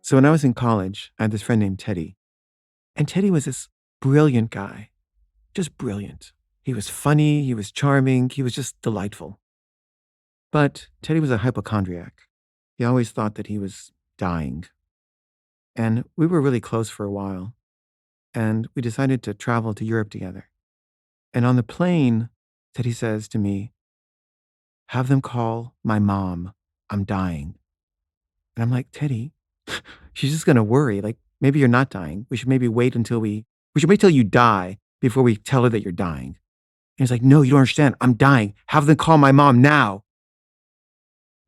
So when I was in college, I had this friend named Teddy, and Teddy was this brilliant guy, just brilliant. He was funny, he was charming, he was just delightful. But Teddy was a hypochondriac. He always thought that he was dying. And we were really close for a while, and we decided to travel to Europe together. And on the plane, Teddy says to me, "Have them call my mom. I'm dying." And I'm like, "Teddy, she's just gonna worry. Like, maybe you're not dying. We should maybe wait until we should wait till you die before we tell her that you're dying." And he's like, "No, you don't understand. I'm dying. Have them call my mom now."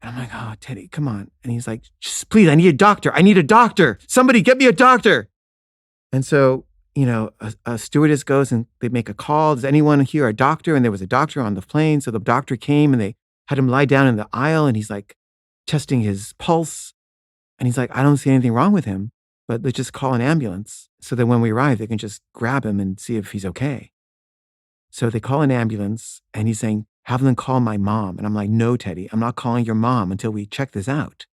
And I'm like, "Oh, Teddy, come on." And he's like, "Just please, I need a doctor. I need a doctor. Somebody get me a doctor." And so, a stewardess goes and they make a call. Does anyone here a doctor? And there was a doctor on the plane. So the doctor came and they had him lie down in the aisle and he's like testing his pulse. And he's like, "I don't see anything wrong with him, but let's just call an ambulance so that when we arrive, they can just grab him and see if he's okay." So they call an ambulance and he's saying, "Have them call my mom." And I'm like, "No, Teddy, I'm not calling your mom until we check this out."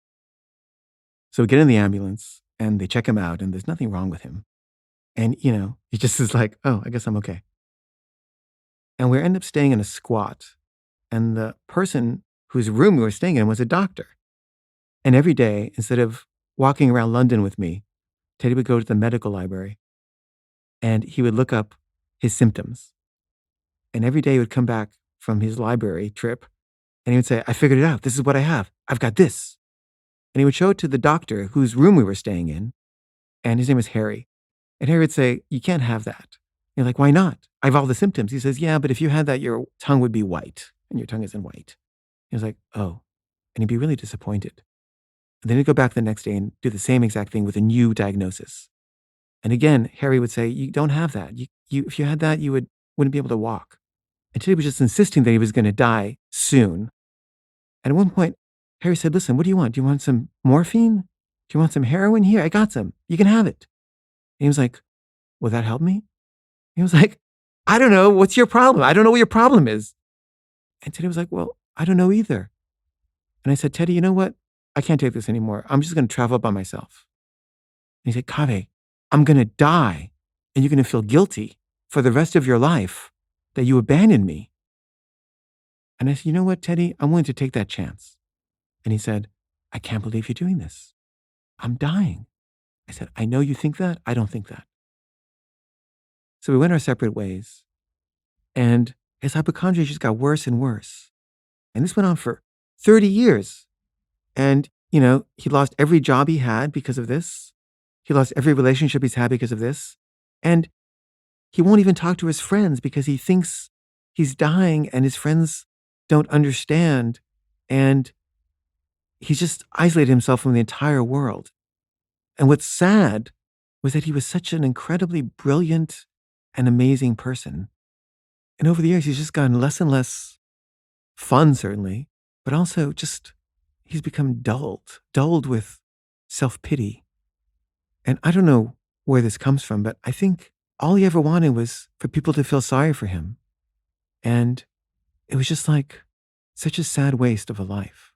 So we get in the ambulance and they check him out and there's nothing wrong with him. And, he just is like, "Oh, I guess I'm okay." And we end up staying in a squat. And the person whose room we were staying in was a doctor. And every day, instead of walking around London with me, Teddy would go to the medical library and he would look up his symptoms. And every day he would come back from his library trip and he would say, "I figured it out. This is what I have. I've got this." And he would show it to the doctor whose room we were staying in. And his name was Harry. And Harry would say, "You can't have that." You're like, "Why not? I have all the symptoms." He says, "Yeah, but if you had that, your tongue would be white and your tongue isn't white." He was like, "Oh." And he'd be really disappointed. And then he'd go back the next day and do the same exact thing with a new diagnosis. And again, Harry would say, "You don't have that. If you had that, wouldn't be able to walk." And Teddy was just insisting that he was going to die soon. And at one point, Harry said, "Listen, what do you want? Do you want some morphine? Do you want some heroin? Here, I got some. You can have it." And he was like, "Will that help me?" He was like, "I don't know. What's your problem? I don't know what your problem is." And Teddy was like, "Well, I don't know either." And I said, "Teddy, you know what? I can't take this anymore. I'm just going to travel by myself." And he said, "Kaveh, I'm going to die and you're going to feel guilty for the rest of your life that you abandoned me." And I said, "You know what, Teddy? I'm willing to take that chance." And he said, "I can't believe you're doing this. I'm dying." I said, "I know you think that. I don't think that." So we went our separate ways. And his hypochondria just got worse and worse. And this went on for 30 years. And, he lost every job he had because of this. He lost every relationship he's had because of this. And he won't even talk to his friends because he thinks he's dying and his friends don't understand. And he's just isolated himself from the entire world. And what's sad was that he was such an incredibly brilliant and amazing person. And over the years, he's just gotten less and less fun, certainly, but also just he's become dulled with self pity. And I don't know where this comes from, but I think all he ever wanted was for people to feel sorry for him. And it was just like such a sad waste of a life.